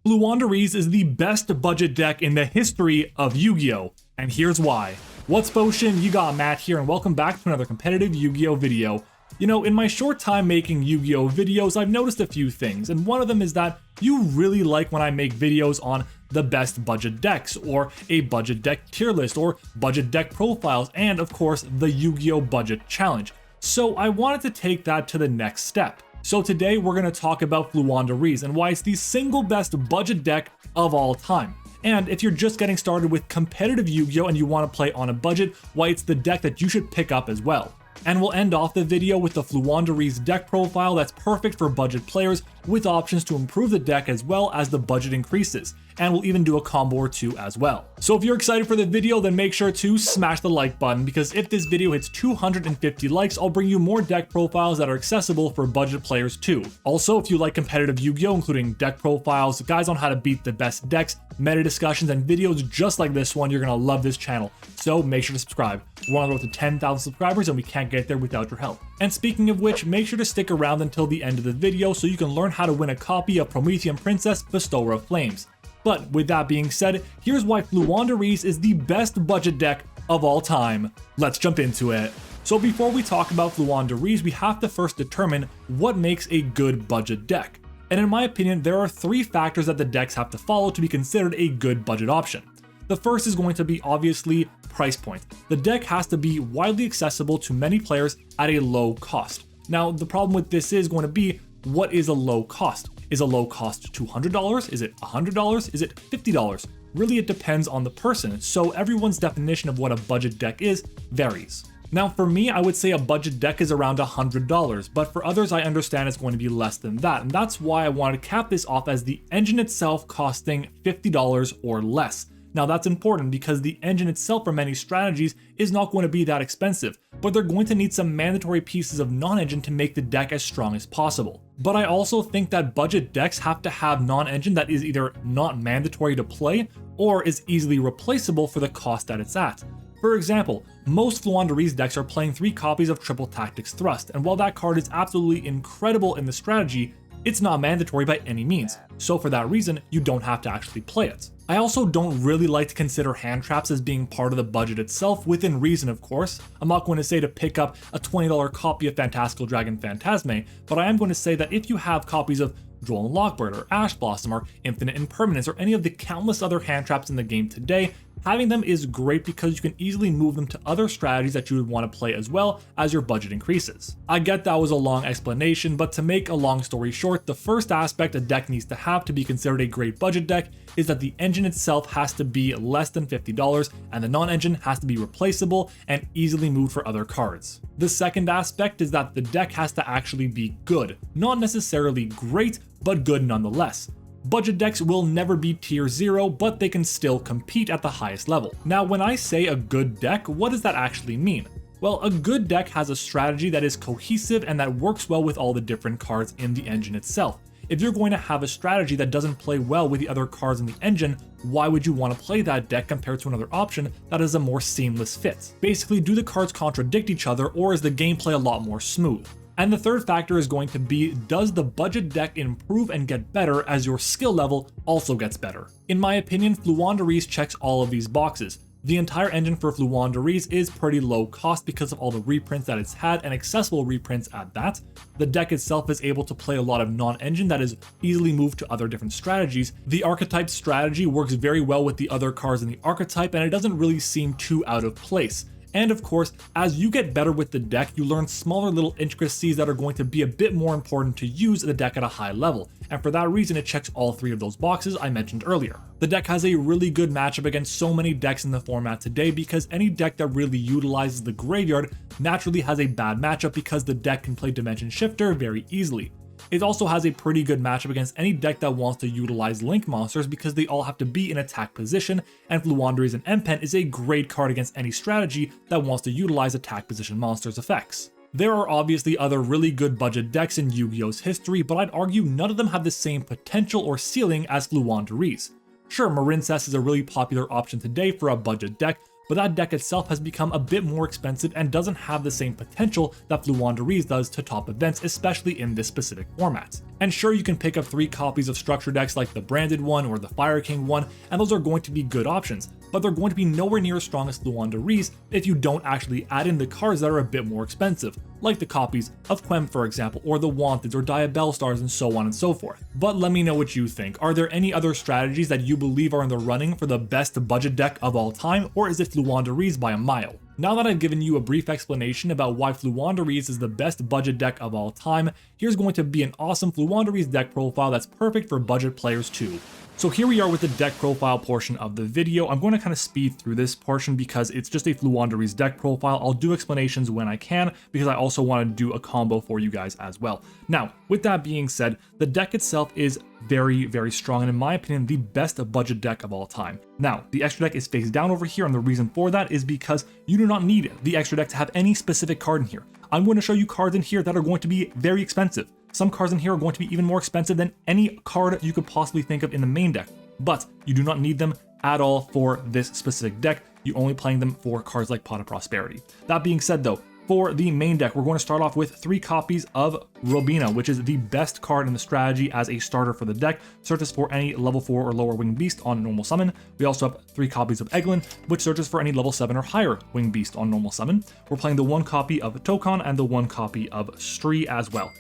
Floowandereeze is the best budget deck in the history of Yu-Gi-Oh! And here's why. What's potion? You got Matt here, and welcome back to another competitive Yu-Gi-Oh! Video. You know, in my short time making Yu-Gi-Oh! Videos, I've noticed a few things, and one of them is that you really like when I make videos on the best budget decks, or a budget deck tier list, or budget deck profiles, and of course, the Yu-Gi-Oh! Budget Challenge. So I wanted to take that to the next step. So today we're going to talk about Floowandereeze and why it's the single best budget deck of all time. And if you're just getting started with competitive Yu-Gi-Oh! And you want to play on a budget, why it's the deck that you should pick up as well. And we'll end off the video with the Floowandereeze deck profile that's perfect for budget players with options to improve the deck as well as the budget increases. And we'll even do a combo or two as well. So if you're excited for the video, then make sure to smash the like button, because if this video hits 250 likes, I'll bring you more deck profiles that are accessible for budget players too. Also, if you like competitive Yu-Gi-Oh! Including deck profiles, guides on how to beat the best decks, meta discussions, and videos just like this one, you're gonna love this channel. So make sure to subscribe. We're on the road to 10,000 subscribers and we can't get there without your help. And speaking of which, make sure to stick around until the end of the video so you can learn how to win a copy of Promethean Princess Bestower of Flames. But with that being said, here's why Floowandereeze is the best budget deck of all time. Let's jump into it. So before we talk about Floowandereeze, we have to first determine what makes a good budget deck. And in my opinion, there are three factors that the decks have to follow to be considered a good budget option. The first is going to be obviously price point. The deck has to be widely accessible to many players at a low cost. Now, the problem with this is going to be, what is a low cost? Is a low cost $200? Is it $100? Is it $50? Really, it depends on the person, so everyone's definition of what a budget deck is varies. Now for me, I would say a budget deck is around $100, but for others I understand it's going to be less than that, and that's why I wanted to cap this off as the engine itself costing $50 or less. Now that's important because the engine itself for many strategies is not going to be that expensive, but they're going to need some mandatory pieces of non-engine to make the deck as strong as possible. But I also think that budget decks have to have non-engine that is either not mandatory to play or is easily replaceable for the cost that it's at. For example, most Floowandereeze decks are playing 3 copies of Triple Tactics Thrust, and while that card is absolutely incredible in the strategy, it's not mandatory by any means, so for that reason, you don't have to actually play it. I also don't really like to consider hand traps as being part of the budget itself, within reason of course. I'm not going to say to pick up a $20 copy of Fantastical Dragon Phantasme, but I am going to say that if you have copies of Droll and Lockbird, or Ash Blossom, or Infinite Impermanence, or any of the countless other hand traps in the game today, having them is great because you can easily move them to other strategies that you would want to play as well as your budget increases. I get that was a long explanation, but to make a long story short, the first aspect a deck needs to have to be considered a great budget deck is that the engine itself has to be less than $50 and the non-engine has to be replaceable and easily moved for other cards. The second aspect is that the deck has to actually be good, not necessarily great, but good nonetheless. Budget decks will never be tier 0, but they can still compete at the highest level. Now, when I say a good deck, what does that actually mean? Well, a good deck has a strategy that is cohesive and that works well with all the different cards in the engine itself. If you're going to have a strategy that doesn't play well with the other cards in the engine, why would you want to play that deck compared to another option that is a more seamless fit? Basically, do the cards contradict each other, or is the gameplay a lot more smooth? And the third factor is going to be, does the budget deck improve and get better as your skill level also gets better? In my opinion, Floowandereeze checks all of these boxes. The entire engine for Floowandereeze is pretty low cost because of all the reprints that it's had, and accessible reprints at that. The deck itself is able to play a lot of non-engine that is easily moved to other different strategies. The archetype strategy works very well with the other cards in the archetype, and it doesn't really seem too out of place. And of course, as you get better with the deck, you learn smaller little intricacies that are going to be a bit more important to use the deck at a high level, and for that reason it checks all 3 of those boxes I mentioned earlier. The deck has a really good matchup against so many decks in the format today, because any deck that really utilizes the graveyard naturally has a bad matchup because the deck can play Dimension Shifter very easily. It also has a pretty good matchup against any deck that wants to utilize Link monsters because they all have to be in attack position, and Floowandereeze and M-Pen is a great card against any strategy that wants to utilize attack position monsters' effects. There are obviously other really good budget decks in Yu-Gi-Oh's history, but I'd argue none of them have the same potential or ceiling as Floowandereeze. Sure, Marincess is a really popular option today for a budget deck, but that deck itself has become a bit more expensive and doesn't have the same potential that Floowandereeze does to top events, especially in this specific format. And sure, you can pick up 3 copies of structure decks like the branded one or the Fire King one, and those are going to be good options, but they're going to be nowhere near as strong as Floowandereeze if you don't actually add in the cards that are a bit more expensive, like the copies of Quem, for example, or the Wanteds or Diabell Stars, and so on and so forth. But let me know what you think. Are there any other strategies that you believe are in the running for the best budget deck of all time, or is it Floowandereeze by a mile? Now that I've given you a brief explanation about why Floowandereeze is the best budget deck of all time, here's going to be an awesome Floowandereeze deck profile that's perfect for budget players too. So here we are with the deck profile portion of the video. I'm going to kind of speed through this portion because it's just a Floowandereeze deck profile. I'll do explanations when I can because I also want to do a combo for you guys as well. Now, with that being said, the deck itself is very, very strong and in my opinion, the best budget deck of all time. Now, the extra deck is face down over here and the reason for that is because you do not need the extra deck to have any specific card in here. I'm going to show you cards in here that are going to be very expensive. Some cards in here are going to be even more expensive than any card you could possibly think of in the main deck, but you do not need them at all for this specific deck. You're only playing them for cards like Pot of Prosperity. That being said though, for the main deck, we're going to start off with 3 copies of Robina, which is the best card in the strategy as a starter for the deck. Searches for any level 4 or lower winged beast on normal summon. We also have 3 copies of Eglin, which searches for any level 7 or higher winged beast on normal summon. We're playing the 1 copy of Tokon and the 1 copy of Stree as well.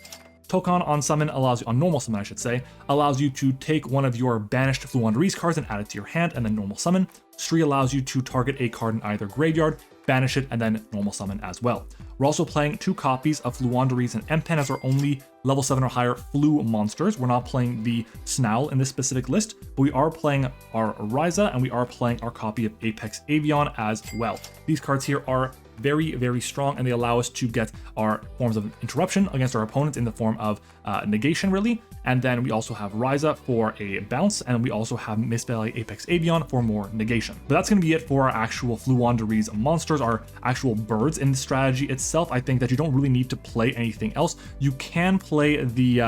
Tokon on summon allows you, on normal summon I should say, allows you to take one of your banished Floowandereeze cards and add it to your hand and then normal summon. Stree allows you to target a card in either graveyard, banish it, and then normal summon as well. We're also playing 2 copies of Floowandereeze and Empen as our only level 7 or higher Floo monsters. We're not playing the Snarl in this specific list, but we are playing our Ryza and we are playing our copy of Apex Avian as well. These cards here are very, very strong and they allow us to get our forms of interruption against our opponents in the form of negation really. And then we also have Ryza for a bounce, and we also have Mistbelly Apex Avian for more negation. But that's going to be it for our actual Floowandereeze monsters, our actual birds in the strategy itself. I think that you don't really need to play anything else. You can play the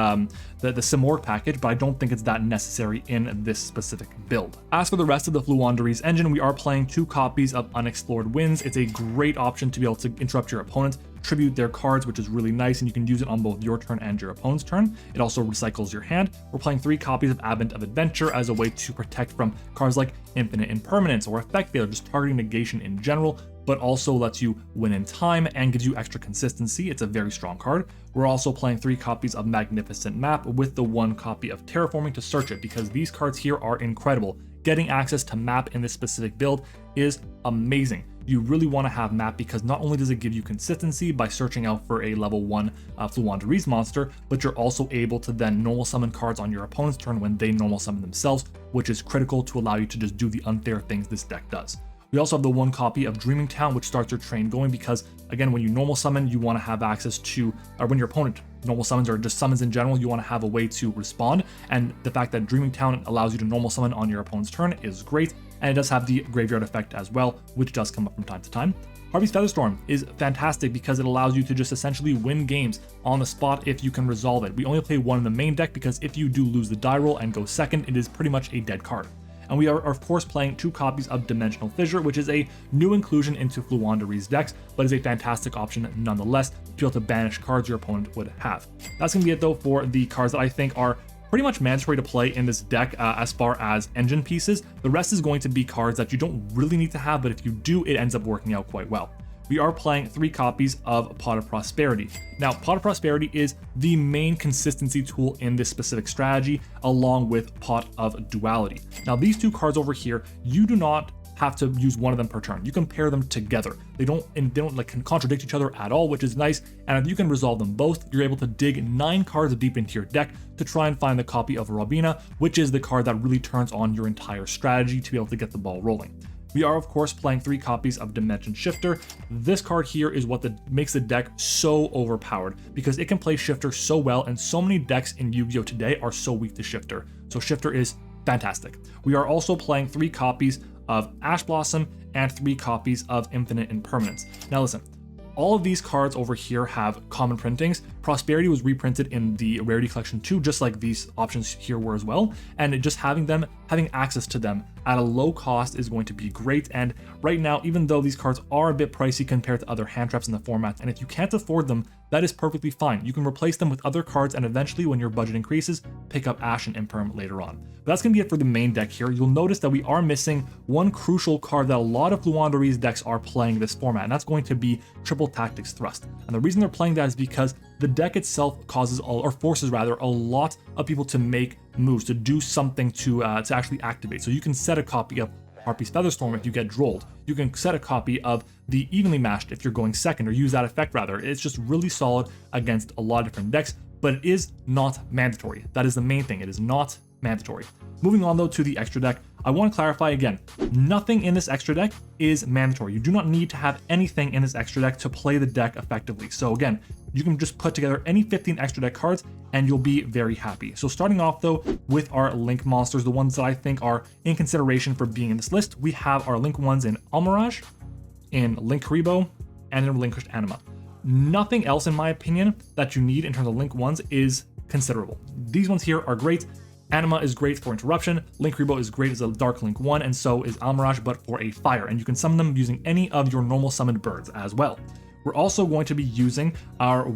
Simorgh package, but I don't think it's that necessary in this specific build. As for the rest of the Floowandereeze engine, we are playing 2 copies of Unexplored Winds. It's a great option to be able to interrupt your opponent, tribute their cards, which is really nice, and you can use it on both your turn and your opponent's turn. It also recycles your hand. We're playing 3 copies of Advent of Adventure as a way to protect from cards like Infinite Impermanence or Effect Failure, just targeting negation in general, but also lets you win in time and gives you extra consistency. It's a very strong card. We're also playing 3 copies of Magnificent Map with the 1 copy of Terraforming to search it, because these cards here are incredible. Getting access to Map in this specific build is amazing. You really want to have Map because not only does it give you consistency by searching out for a level 1 Floowandereeze monster, but you're also able to then normal summon cards on your opponent's turn when they normal summon themselves, which is critical to allow you to just do the unfair things this deck does. We also have the 1 copy of Dreaming Town, which starts your train going because, again, when you normal summon, you want to have access to, or when your opponent normal summons or just summons in general, you want to have a way to respond. And the fact that Dreaming Town allows you to normal summon on your opponent's turn is great. And it does have the graveyard effect as well, which does come up from time to time. Harvey's Featherstorm is fantastic because it allows you to just essentially win games on the spot if you can resolve it. We only play 1 in the main deck because if you do lose the die roll and go second, it is pretty much a dead card. And we are of course playing 2 copies of Dimensional Fissure, which is a new inclusion into Floowandereeze decks, but is a fantastic option nonetheless to be able to banish cards your opponent would have. That's going to be it though for the cards that I think are pretty much mandatory to play in this deck as far as engine pieces. The rest is going to be cards that you don't really need to have, but if you do, it ends up working out quite well. We are playing 3 copies of Pot of Prosperity. Now, Pot of Prosperity is the main consistency tool in this specific strategy, along with Pot of Duality. Now, these 2 cards over here, you do not have to use one of them per turn. You can pair them together. They don't like contradict each other at all, which is nice. And if you can resolve them both, you're able to dig 9 cards deep into your deck to try and find the copy of Robina, which is the card that really turns on your entire strategy to be able to get the ball rolling. We are of course playing 3 copies of Dimension Shifter. This card here is what makes the deck so overpowered because it can play Shifter so well, and so many decks in Yu-Gi-Oh today are so weak to Shifter. So Shifter is fantastic. We are also playing 3 copies of Ash Blossom and 3 copies of Infinite Impermanence. Now listen, all of these cards over here have common printings. Prosperity was reprinted in the Rarity Collection 2, just like these options here were as well, and just having access to them at a low cost is going to be great. And right now, even though these cards are a bit pricey compared to other hand traps in the format, and if you can't afford them, that is perfectly fine. You can replace them with other cards, and eventually when your budget increases, pick up Ash and Imperm later on. But that's going to be it for the main deck here. You'll notice that we are missing one crucial card that a lot of Floowandereeze decks are playing this format, and that's going to be Triple Tactics Thrust. And the reason they're playing that is because the deck itself forces a lot of people to make moves, to do something to actually activate. So you can set a copy of Harpy's Featherstorm if you get drolled. You can set a copy of the Evenly Matched if you're going second, or use that effect rather. It's just really solid against a lot of different decks, but it is not mandatory. That is the main thing. It is not mandatory. Moving on though to the extra deck, I want to clarify again, nothing in this extra deck is mandatory. You do not need to have anything in this extra deck to play the deck effectively. So again, you can just put together any 15 extra deck cards and you'll be very happy. So starting off though with our Link monsters, the ones that I think are in consideration for being in this list, we have our Link ones in Almirage, in Link Karibo, and in Relinquished Anima. Nothing else in my opinion that you need in terms of Link ones is considerable. These ones here are great. Anima is great for interruption, Link Karibo is great as a Dark Link 1, and so is Almirage, but for a fire, and you can summon them using any of your normal summoned birds as well. We're also going to be using our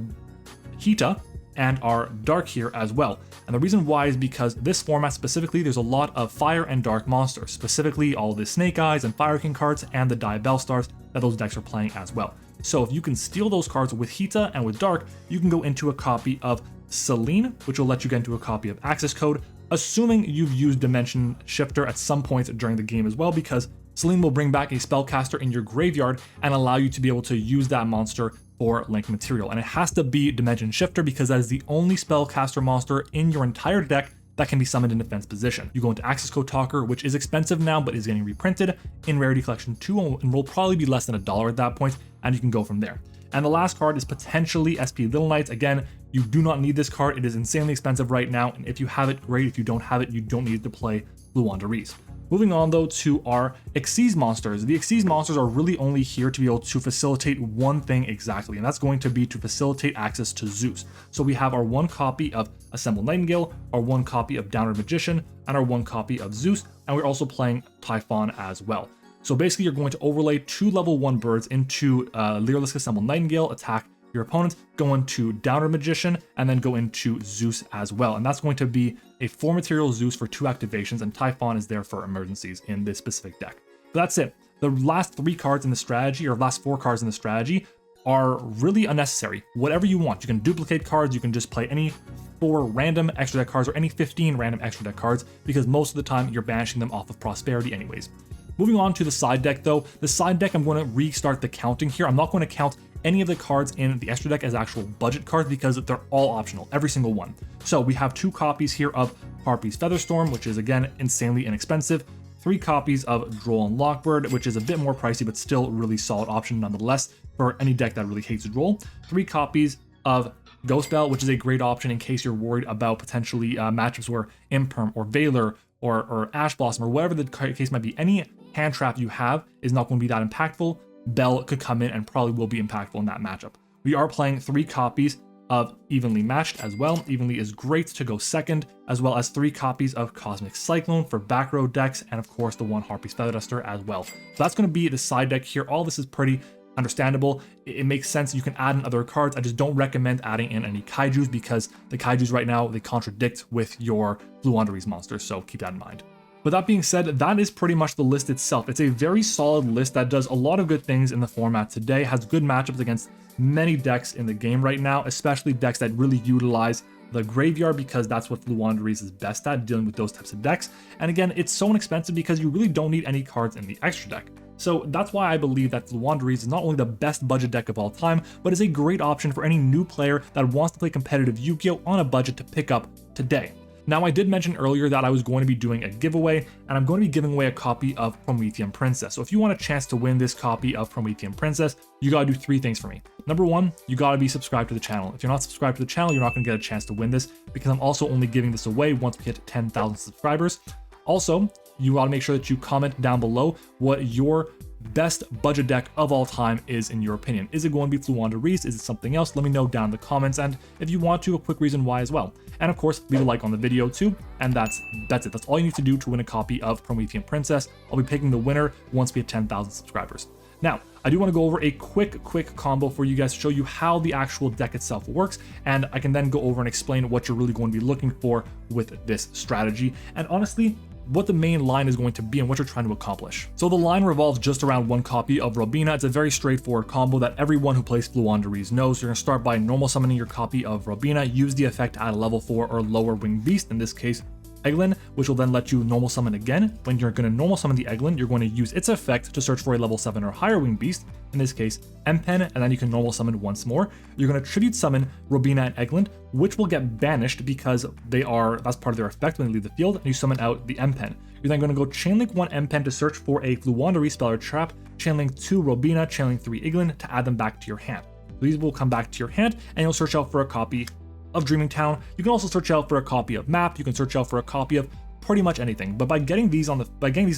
Hita and our Dark here as well. And the reason why is because this format specifically, there's a lot of fire and dark monsters, specifically all the Snake Eyes and Fire King cards and the Diabell Stars that those decks are playing as well. So if you can steal those cards with Hita and with Dark, you can go into a copy of Selene, which will let you get into a copy of Access Code, assuming you've used Dimension Shifter at some point during the game as well, because Selene will bring back a spellcaster in your graveyard and allow you to be able to use that monster for Link material. And it has to be Dimension Shifter because that is the only spellcaster monster in your entire deck that can be summoned in defense position. You go into Access Code Talker, which is expensive now, but is getting reprinted in Rarity Collection 2 and will probably be less than $1 at that point, and you can go from there. And the last card is potentially SP Little Knights. Again, you do not need this card. It is insanely expensive right now, and if you have it, great. If you don't have it, you don't need to play Floowandereeze. Moving on though to our Xyz monsters. The Xyz monsters are really only here to be able to facilitate one thing exactly, and that's going to be to facilitate access to Zeus. So we have our one copy of Assembled Nightingale, our one copy of Downward Magician, and our one copy of Zeus, and we're also playing Typhon as well. So basically you're going to overlay 2 level 1 birds into Lyrilistic Assembled Nightingale, attack your opponent, go into Downward Magician, and then go into Zeus as well. And that's going to be a 4 material Zeus for 2 activations, and Typhon is there for emergencies in this specific deck. But that's it. The last 3 cards in the strategy, or last 4 cards in the strategy, are really unnecessary. Whatever you want. You can duplicate cards, you can just play any 4 random extra deck cards or any 15 random extra deck cards, because most of the time you're banishing them off of Prosperity anyways. Moving on to the side deck though, the side deck I'm going to restart the counting here. I'm not going to count any of the cards in the extra deck as actual budget cards because they're all optional, every single one. So we have 2 copies here of Harpy's Featherstorm, which is again insanely inexpensive, 3 copies of Droll and Lockbird, which is a bit more pricey but still really solid option nonetheless for any deck that really hates Droll, 3 copies of Ghost Bell, which is a great option in case you're worried about potentially matchups where Imperm or Valor or Ash Blossom or whatever the case might be, any hand trap you have is not going to be that impactful. Bell could come in and probably will be impactful in that matchup. We are playing 3 copies of Evenly Matched as well. Evenly is great to go second, as well as 3 copies of Cosmic Cyclone for back row decks, and of course the one Harpy's Feather Duster as well. So that's going to be the side deck here. All this is pretty understandable. It makes sense. You can add in other cards. I just don't recommend adding in any Kaijus because the Kaijus right now, they contradict with your Floowandereeze monsters, so keep that in mind. But that being said, that is pretty much the list itself. It's a very solid list that does a lot of good things in the format today, has good matchups against many decks in the game right now, especially decks that really utilize the graveyard because that's what Floowandereeze is best at, dealing with those types of decks. And again, it's so inexpensive because you really don't need any cards in the extra deck. So that's why I believe that Floowandereeze is not only the best budget deck of all time, but is a great option for any new player that wants to play competitive Yu-Gi-Oh! On a budget to pick up today. Now, I did mention earlier that I was going to be doing a giveaway, and I'm going to be giving away a copy of Promethean Princess. So if you want a chance to win this copy of Promethean Princess, you gotta do 3 things for me. Number 1, you gotta be subscribed to the channel. If you're not subscribed to the channel, you're not gonna get a chance to win this because I'm also only giving this away once we hit 10,000 subscribers. Also, you gotta make sure that you comment down below what your best budget deck of all time is in your opinion. Is it going to be Floowandereeze? Is it something else? Let me know down in the comments, and if you want to, a quick reason why as well. And of course, leave a like on the video too, and that's it. That's all you need to do to win a copy of Promethean Princess. I'll be picking the winner once we hit 10,000 subscribers. Now, I do want to go over a quick combo for you guys to show you how the actual deck itself works, and I can then go over and explain what you're really going to be looking for with this strategy, and honestly, what the main line is going to be and what you're trying to accomplish. So the line revolves just around one copy of Robina. It's a very straightforward combo that everyone who plays Floowandereeze knows. You're going to start by normal summoning your copy of Robina, use the effect to add a level 4 or lower winged beast, in this case Eglin, which will then let you normal summon again. When you're going to normal summon the Eglin, you're going to use its effect to search for a level 7 or higher winged beast, in this case M-Pen, and then you can normal summon once more. You're going to tribute summon Robina and Eglin, which will get banished because that's part of their effect when they leave the field, and you summon out the M-Pen. You're then going to go chainlink 1 M-Pen to search for a Floowandereeze spell or trap, chainlink 2 Robina, chainlink 3 Eglin to add them back to your hand. These will come back to your hand, and you'll search out for a copy of Dreaming Town. You can also search out for a copy of Map. You can search out for a copy of pretty much anything. But by getting these in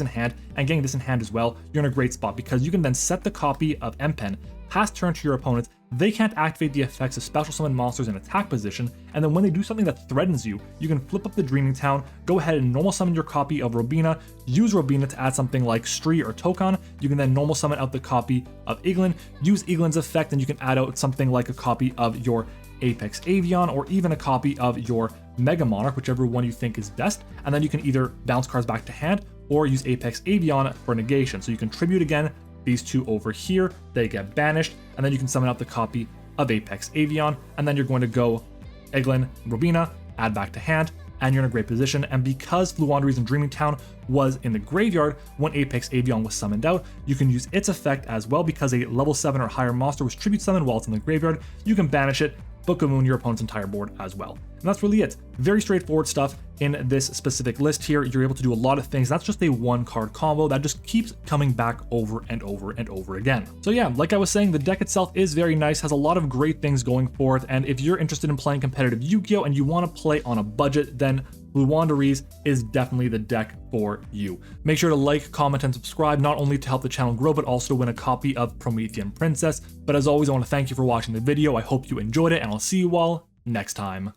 hand and getting this in hand as well, you're in a great spot because you can then set the copy of M-Pen, pass turn to your opponent. They can't activate the effects of special summon monsters in attack position, and then when they do something that threatens you, you can flip up the Dreaming Town, go ahead and normal summon your copy of Robina, use Robina to add something like Stree or Tokon. You can then normal summon out the copy of Eglin, use Eglin's effect, and you can add out something like a copy of your Apex Avion or even a copy of your Mega Monarch, whichever one you think is best, and then you can either bounce cards back to hand or use Apex Avion for negation. So you can tribute again these two over here, they get banished, and then you can summon out the copy of Apex Avion, and then you're going to go Eglin, Robina, add back to hand, and you're in a great position. And because Floowandereeze and Dreaming Town was in the graveyard when Apex Avion was summoned out, you can use its effect as well. Because a level 7 or higher monster was tribute summoned while it's in the graveyard, you can banish it, Book of Moon your opponent's entire board as well. And that's really it. Very straightforward stuff in this specific list here. You're able to do a lot of things. That's just a 1-card combo that just keeps coming back over and over and over again. So yeah, like I was saying, the deck itself is very nice, has a lot of great things going for it, and if you're interested in playing competitive Yu-Gi-Oh! And you want to play on a budget, then Floowandereeze is definitely the deck for you. Make sure to like, comment, and subscribe, not only to help the channel grow, but also to win a copy of Promethean Princess. But as always, I want to thank you for watching the video. I hope you enjoyed it, and I'll see you all next time.